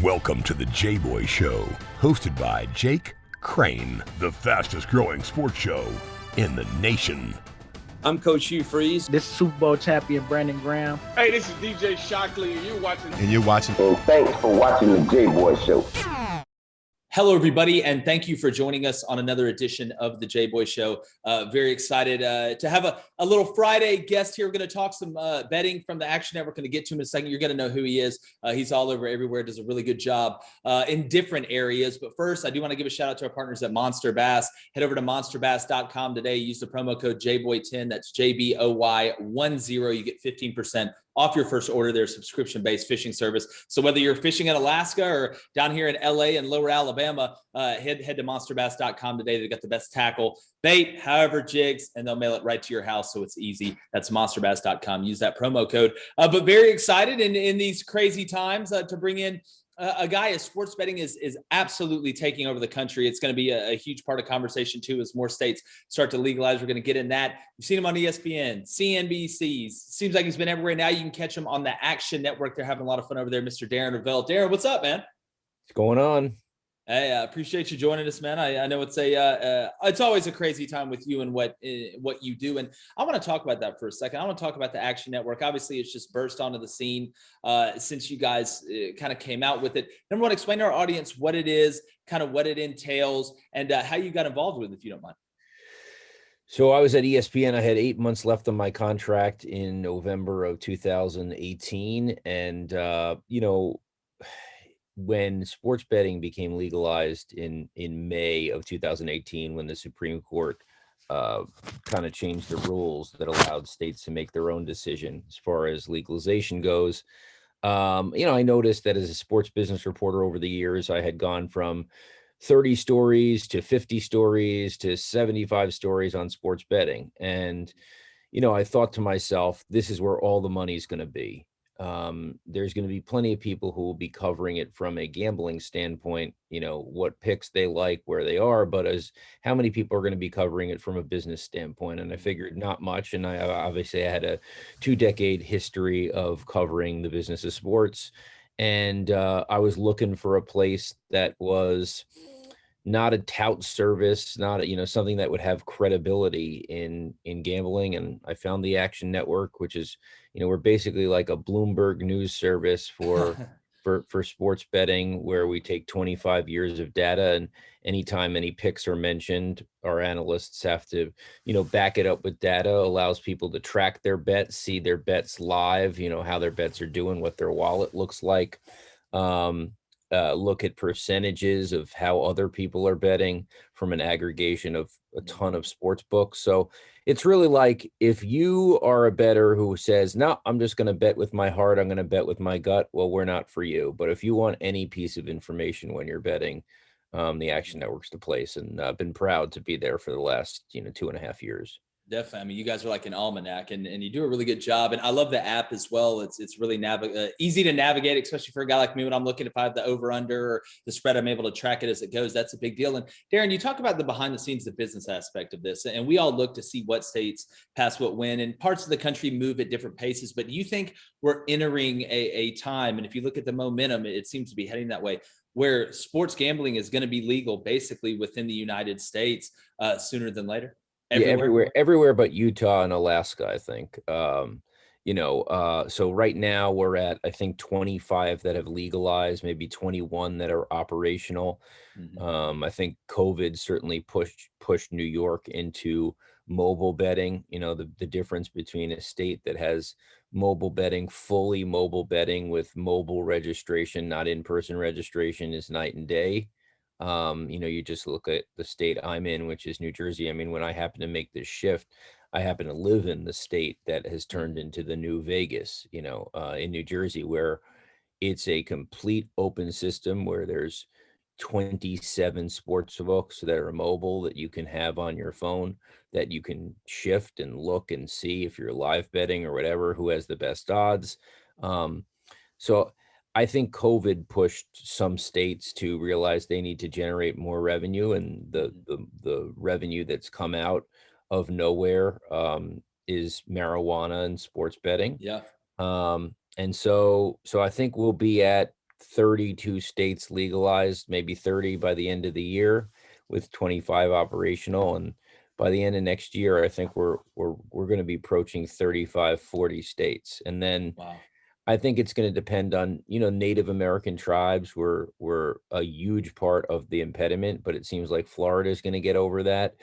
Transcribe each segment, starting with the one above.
Welcome to the Jboy Show, hosted by Jake Crain, the fastest growing sports show in the nation. I'm Coach Hugh Freeze. This is Super Bowl champion Brandon Graham. Hey, this is DJ Shockley, and you're watching. And thanks for watching the Jboy Show. Hello, everybody, and thank you for joining us on another edition of the Jboy Show. Very excited to have a little Friday guest here. We're going to talk some betting from the Action Network. Going to get to him in a second. You're going to know who he is. He's all over everywhere, does a really good job in different areas. But first, I do want to give a shout out to our partners at Monster Bass. Head over to monsterbass.com today. Use the promo code JBOY10. That's JBOY10. You get 15% off your first order, their subscription-based fishing service. So whether you're fishing in Alaska or down here in LA and lower Alabama, head to monsterbass.com today. They've got the best tackle, bait, however, jigs, and they'll mail it right to your house. So it's easy. That's monsterbass.com. Use that promo code. But very excited in these crazy times to bring in a guy as sports betting is absolutely taking over the country. It's going to be a huge part of conversation too, as more states start to legalize. We're going to get in that. You've seen him on ESPN, CNBC. Seems like he's been everywhere. Now you can catch him on the Action Network. They're having a lot of fun over there. Mr. Darren Rovell. Darren, what's up, man? What's going on? Hey, I appreciate you joining us, man. I know it's it's always a crazy time with you and what you do, and I want to talk about that for a second. I want to talk about the Action Network. Obviously, it's just burst onto the scene since you guys kind of came out with it. Number one, explain to our audience what it is, kind of what it entails, and how you got involved with it, if you don't mind. So I was at ESPN. I had 8 months left on my contract in November of 2018, and when sports betting became legalized in May of 2018, when the Supreme Court kind of changed the rules that allowed states to make their own decision as far as legalization goes, I noticed that as a sports business reporter over the years, I had gone from 30 stories to 50 stories to 75 stories on sports betting. And, I thought to myself, this is where all the money is going to be. There's going to be plenty of people who will be covering it from a gambling standpoint, what picks they like, where they are, but as how many people are going to be covering it from a business standpoint. And I figured not much. And I had a 2-decade history of covering the business of sports. And I was looking for a place that was not a tout service, not something that would have credibility in gambling. And I found the Action Network, which is, we're basically like a Bloomberg news service for sports betting, where we take 25 years of data, and anytime any picks are mentioned, our analysts have to, back it up with data. Allows people to track their bets, see their bets live, how their bets are doing, what their wallet looks like. Look at percentages of how other people are betting from an aggregation of a ton of sports books. So it's really like, if you are a bettor who says, no, I'm just going to bet with my heart, I'm going to bet with my gut, well, we're not for you. But if you want any piece of information when you're betting, the Action Network's the place. And I've been proud to be there for the last, 2.5 years. Definitely. I mean, you guys are like an almanac, and you do a really good job. And I love the app as well. It's really easy to navigate, especially for a guy like me when I'm looking, if I have the over under or the spread, I'm able to track it as it goes. That's a big deal. And Darren, you talk about the behind the scenes, the business aspect of this, and we all look to see what states pass what when, and parts of the country move at different paces. But do you think we're entering a time, and if you look at the momentum, it seems to be heading that way, where sports gambling is going to be legal basically within the United States sooner than later? Everywhere but Utah and Alaska, I think. So right now we're at, I think, 25 that have legalized, maybe 21 that are operational. Mm-hmm. I think COVID certainly pushed New York into mobile betting. The difference between a state that has mobile betting, fully mobile betting with mobile registration, not in-person registration, is night and day. You just look at the state I'm in, which is New Jersey. I mean, when I happen to make this shift, I happen to live in the state that has turned into the new Vegas, in New Jersey, where it's a complete open system, where there's 27 sports books that are mobile that you can have on your phone, that you can shift and look and see if you're live betting or whatever, who has the best odds. So I think COVID pushed some states to realize they need to generate more revenue, and the revenue that's come out of nowhere is marijuana and sports betting. Yeah. And so I think we'll be at 32 states legalized, maybe 30 by the end of the year, with 25 operational. And by the end of next year, I think we're going to be approaching 35, 40 states. And then Wow. I think it's going to depend on, Native American tribes were a huge part of the impediment, but it seems like Florida is going to get over that.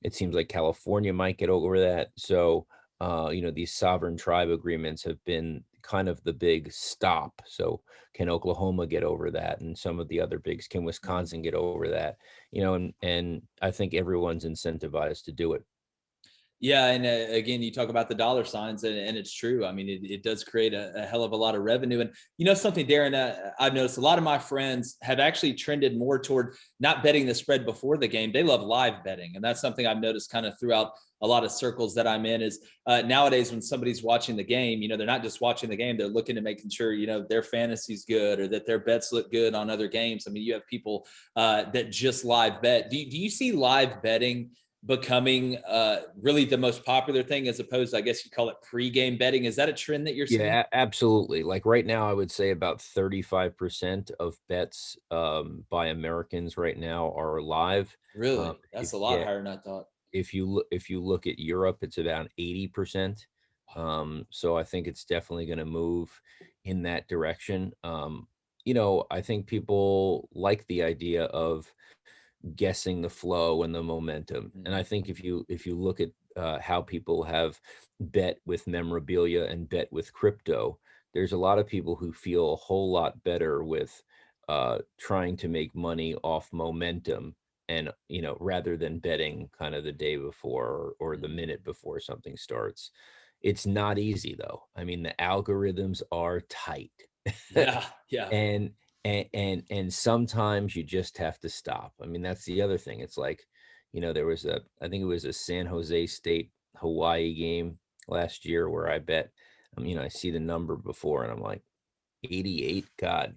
It seems like California might get over that. So, these sovereign tribe agreements have been kind of the big stop. So can Oklahoma get over that? And some of the other bigs, can Wisconsin get over that? And I think everyone's incentivized to do it. Yeah, and again, you talk about the dollar signs, and it's true. I mean, it does create a hell of a lot of revenue. And something, Darren, I've noticed a lot of my friends have actually trended more toward not betting the spread before the game. They love live betting, and that's something I've noticed kind of throughout a lot of circles that I'm in. Is nowadays when somebody's watching the game, they're not just watching the game; they're looking to making sure their fantasy's good or that their bets look good on other games. I mean, you have people that just live bet. Do you see live betting becoming really the most popular thing, as opposed to, I guess you call it pre-game betting? Is that a trend that you're seeing? Yeah, absolutely. Like right now, I would say about 35% of bets by Americans right now are live. Really? That's a lot higher than I thought. If you look at Europe, it's about 80%. So I think it's definitely going to move in that direction. I think people like the idea of guessing the flow and the momentum. And I think if you look at how people have bet with memorabilia and bet with crypto, there's a lot of people who feel a whole lot better with trying to make money off momentum, and rather than betting kind of the day before or the minute before something starts. It's not easy though. I mean, the algorithms are tight. Yeah. And sometimes you just have to stop. I mean, that's the other thing. It's like, there was I think it was a San Jose State Hawaii game last year where I bet, I see the number before and I'm like, 88, God,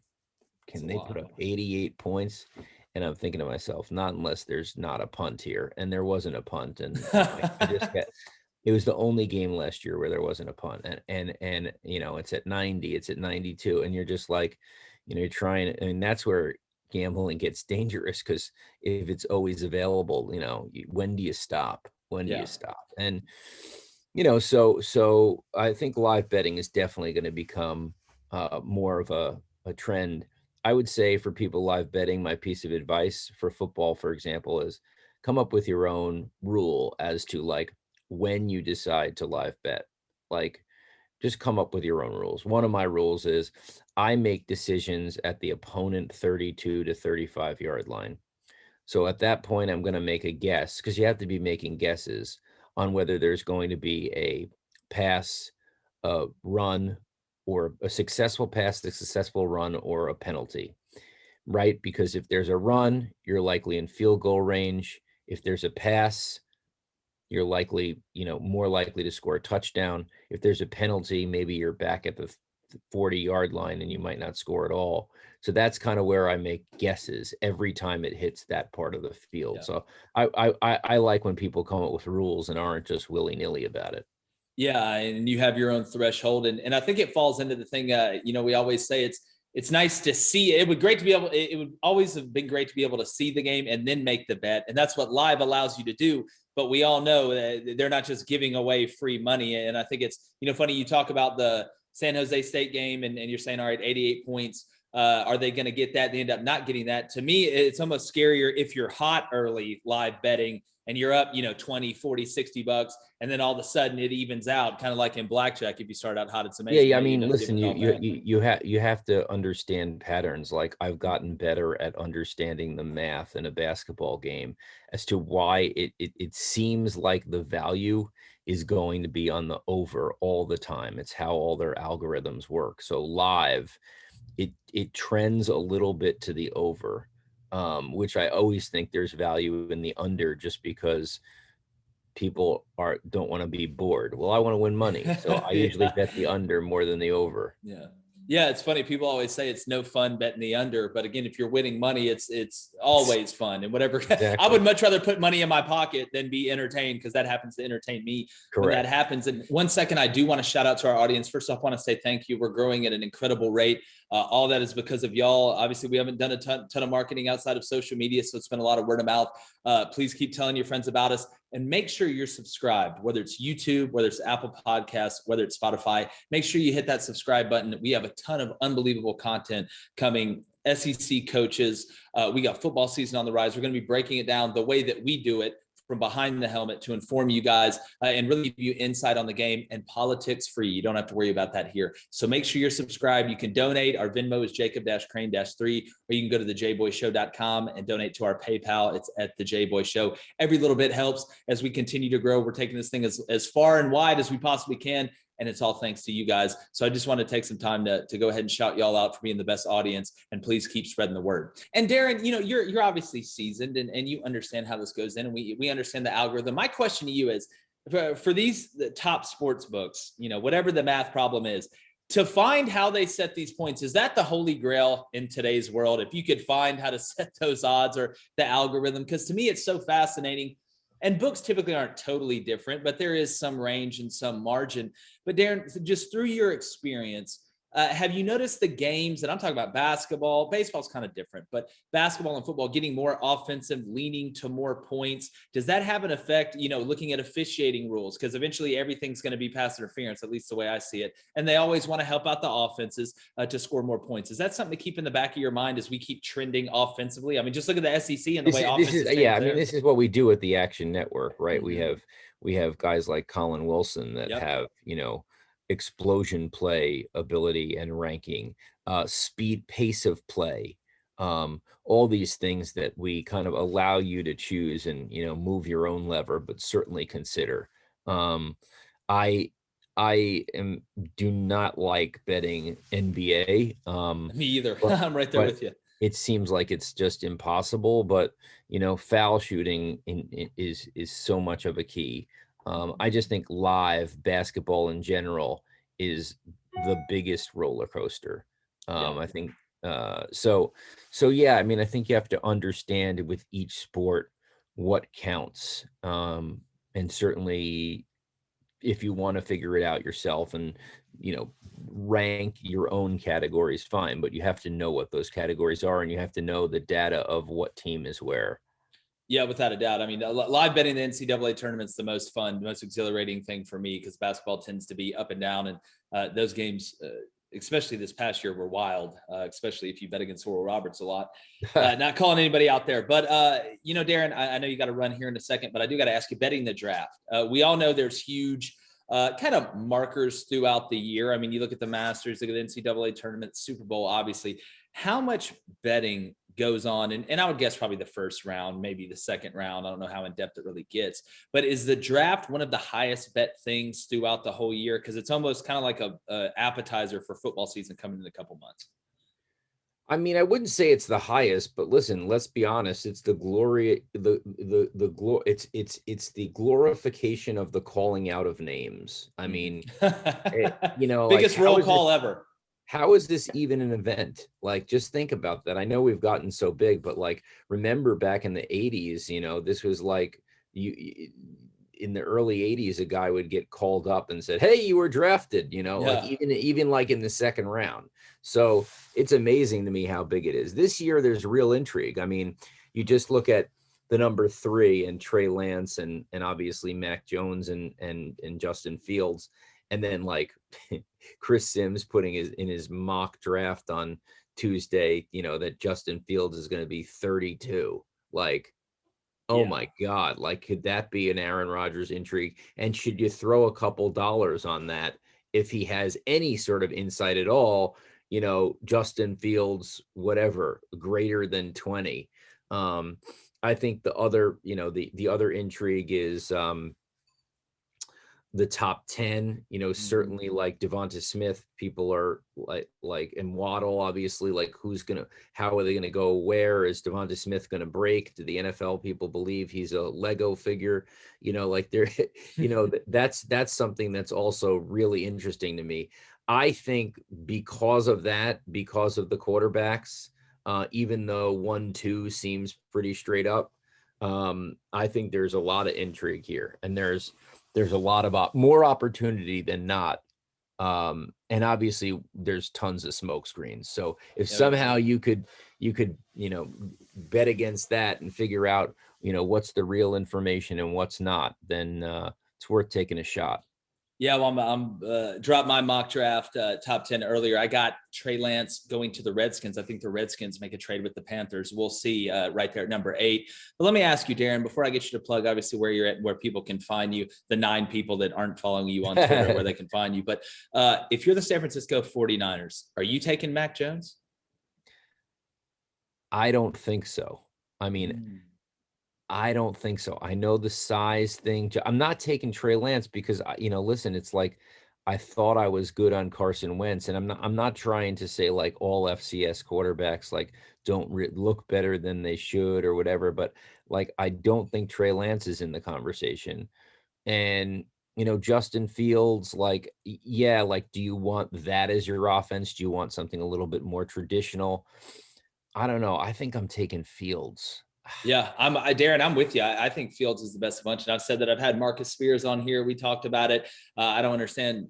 can they put up 88 points? And I'm thinking to myself, not unless there's not a punt here. And there wasn't a punt. And I just it was the only game last year where there wasn't a punt. And it's at 90, it's at 92. And you're just like, you're trying, and that's where gambling gets dangerous, because if it's always available, when do you stop? When do you stop? And, so I think live betting is definitely going to become more of a trend. I would say for people live betting, my piece of advice for football, for example, is come up with your own rule as to like when you decide to live bet. Like, just come up with your own rules. One of my rules is I make decisions at the opponent 32 to 35 yard line. So at that point, I'm going to make a guess, because you have to be making guesses on whether there's going to be a pass, a run, or a successful pass, a successful run, or a penalty, right? Because if there's a run, you're likely in field goal range. If there's a pass, you're likely, more likely to score a touchdown. If there's a penalty, maybe you're back at the 40-yard line and you might not score at all. So that's kind of where I make guesses every time it hits that part of the field. Yeah. So I like when people come up with rules and aren't just willy-nilly about it. Yeah, and you have your own threshold, and I think it falls into the thing. We always say it's nice to see. It would always have been great to be able to see the game and then make the bet, and that's what live allows you to do. But we all know that they're not just giving away free money. And I think it's funny you talk about the San Jose State game, and you're saying, all right, 88 points. Are they going to get that? They end up not getting that. To me, it's almost scarier if you're hot early live betting and you're up, 20, 40, 60 bucks. And then all of a sudden it evens out, kind of like in blackjack. If you start out hot, it's amazing. Yeah. I mean, listen, you have to understand patterns. Like, I've gotten better at understanding the math in a basketball game as to why it seems like the value is going to be on the over all the time. It's how all their algorithms work. So live, it trends a little bit to the over, which I always think there's value in the under, just because people don't want to be bored. Well, I want to win money, so I usually bet the under more than the over. Yeah. Yeah, it's funny. People always say it's no fun betting the under, but again, if you're winning money, it's always fun. And whatever, Exactly. I would much rather put money in my pocket than be entertained, because that happens to entertain me. Correct. When that happens. And 1 second, I do want to shout out to our audience. First off, I want to say thank you. We're growing at an incredible rate. All that is because of y'all. Obviously, we haven't done a ton of marketing outside of social media, so it's been a lot of word of mouth. Please keep telling your friends about us, and make sure you're subscribed, whether it's YouTube, whether it's Apple Podcasts, whether it's Spotify. Make sure you hit that subscribe button. We have a ton of unbelievable content coming. SEC coaches. We got football season on the rise. We're going to be breaking it down the way that we do it, from behind the helmet, to inform you guys and really give you insight on the game, and politics free. You don't have to worry about that here. So make sure you're subscribed. You can donate. Our Venmo is Jacob-Crain-3, or you can go to the jboyshow.com and donate to our PayPal. It's at the Jboy Show. Every little bit helps as we continue to grow. We're taking this thing as far and wide as we possibly can, and it's all thanks to you guys. So I just want to take some time to go ahead and shout y'all out for being the best audience, and please keep spreading the word. And Darren, you're obviously seasoned, and you understand how this goes in, and we understand the algorithm. My question to you is, for these top sports books, whatever the math problem is, to find how they set these points, is that the holy grail in today's world? If you could find how to set those odds or the algorithm, because to me, it's so fascinating. And books typically aren't totally different, but there is some range and some margin. But Darren, just through your experience, have you noticed the games, and I'm talking about basketball, baseball's kind of different, but basketball and football getting more offensive, leaning to more points? Does that have an effect, looking at officiating rules? Because eventually everything's going to be pass interference, at least the way I see it. And they always want to help out the offenses to score more points. Is that something to keep in the back of your mind as we keep trending offensively? I mean, just look at the SEC and the way offenses. This is what we do at the Action Network, right? Mm-hmm. We have guys like Colin Wilson that have, explosion play ability and ranking, speed, pace of play, all these things that we kind of allow you to choose and, move your own lever, but certainly consider. I do not like betting NBA. Me either. I'm right there with you. It seems like it's just impossible, but foul shooting is so much of a key. I just think live basketball in general is the biggest roller coaster. I think so yeah, I mean, I think you have to understand with each sport what counts, and certainly if you want to figure it out yourself and rank your own categories, fine, but you have to know what those categories are, and you have to know the data of what team is where. Yeah, without a doubt. I mean, live betting the NCAA tournament's the most fun, the most exhilarating thing for me, because basketball tends to be up and down, and those games, especially this past year, were wild, especially if you bet against Oral Roberts a lot. Not calling anybody out there, but Darren, I know you got to run here in a second, but I do got to ask you, betting the draft. We all know there's huge kind of markers throughout the year. I mean, you look at the Masters, look at the NCAA tournament, Super Bowl, obviously. How much betting goes on? And I would guess probably the first round, maybe the second round. I don't know how in depth it really gets, but is the draft one of the highest bet things throughout the whole year? Because it's almost kind of like a appetizer for football season coming in a couple months. I mean, I wouldn't say it's the highest, but listen, let's be honest. It's the glory, it's the glorification of the calling out of names. I mean, biggest roll call ever. How is this even an event? Like, just think about that. I know we've gotten so big, but remember back in the 80s, this was like in the early 80s, a guy would get called up and said, "Hey, you were drafted," even like in the second round. So it's amazing to me how big it is. This year, there's real intrigue. I mean, you just look at the number 3 and Trey Lance and obviously Mac Jones and Justin Fields. And then Chris Sims putting in his mock draft on Tuesday, that Justin Fields is going to be 32. My God, could that be an Aaron Rodgers intrigue? And should you throw a couple dollars on that if he has any sort of insight at all? Justin Fields, whatever, greater than 20. I think the other, the other intrigue is the top 10, certainly like Devonta Smith, people are and Waddle, obviously, how are they going to go? Where is Devonta Smith going to break? Do the NFL people believe he's a Lego figure? That's something that's also really interesting to me. I think because of that, because of the quarterbacks, even though 1-2 seems pretty straight up, I think there's a lot of intrigue here, and there's a lot of more opportunity than not. And obviously there's tons of smoke screens. So if somehow you could, bet against that and figure out, what's the real information and what's not, then it's worth taking a shot. Yeah, well, I'm dropped my mock draft top 10 earlier. I got Trey Lance going to the Redskins. I think the Redskins make a trade with the Panthers. We'll see right there at number 8. But let me ask you, Darren, before I get you to plug, obviously, where you're at, where people can find you, the 9 people that aren't following you on Twitter, where they can find you. But if you're the San Francisco 49ers, are you taking Mac Jones? I don't think so. I mean, I don't think so. I know the size thing. I'm not taking Trey Lance because, listen, it's like I thought I was good on Carson Wentz, and I'm not trying to say like all FCS quarterbacks like don't look better than they should or whatever, but like I don't think Trey Lance is in the conversation. And Justin Fields, like, yeah, like, do you want that as your offense? Do you want something a little bit more traditional? I don't know. I think I'm taking Fields. Yeah, Darren, I'm with you. I think Fields is the best bunch. And I've said that. I've had Marcus Spears on here. We talked about it. I don't understand,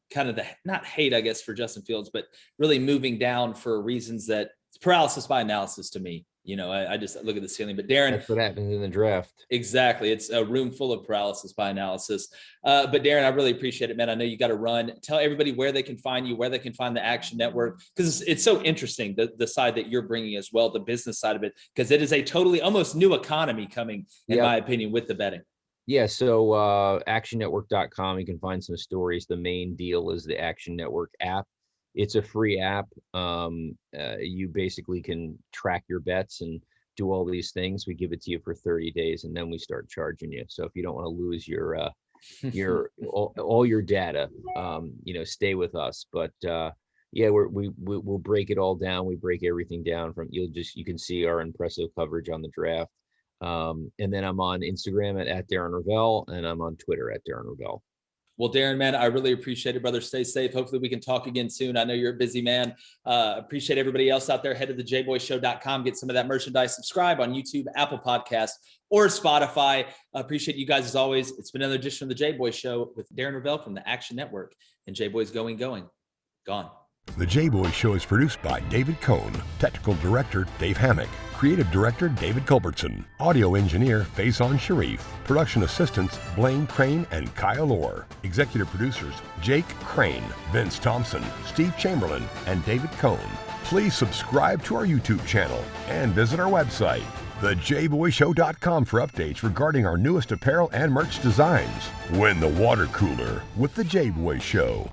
kind of the, not hate, I guess, for Justin Fields, but really moving down for reasons that it's paralysis by analysis to me. I just look at the ceiling. But Darren, that's what happens in the draft. Exactly. It's a room full of paralysis by analysis. But Darren, I really appreciate it, man. I know you got to run. Tell everybody where they can find you, where they can find the Action Network, because it's so interesting, the side that you're bringing as well, the business side of it, because it is a totally almost new economy coming, in my opinion, with the betting. Yeah. So actionnetwork.com, you can find some stories. The main deal is the Action Network app. It's a free app. You basically can track your bets and do all these things. We give it to you for 30 days, and then we start charging you. So if you don't want to lose your all your data, stay with us. But we'll break it all down. We break everything down from you can see our impressive coverage on the draft. And then I'm on Instagram at Darren Rovell, and I'm on Twitter at Darren Rovell. Well, Darren, man, I really appreciate it, brother. Stay safe. Hopefully we can talk again soon. I know you're a busy man. Appreciate everybody else out there. Head to the jboyshow.com. Get some of that merchandise. Subscribe on YouTube, Apple Podcasts, or Spotify. Appreciate you guys as always. It's been another edition of the Jboy Show with Darren Rovell from the Action Network. And Jboy's gone. The Jboy Show is produced by David Cohn, Technical Director Dave Hammock, Creative Director David Culbertson, Audio Engineer Feyzan Shareef, Production Assistants Blaine Crain and Kyle Orr, Executive Producers Jake Crain, Vince Thompson, Steve Chamberlain, and David Cohn. Please subscribe to our YouTube channel and visit our website, thejboyshow.com, for updates regarding our newest apparel and merch designs. Win the water cooler with the Jboy Show.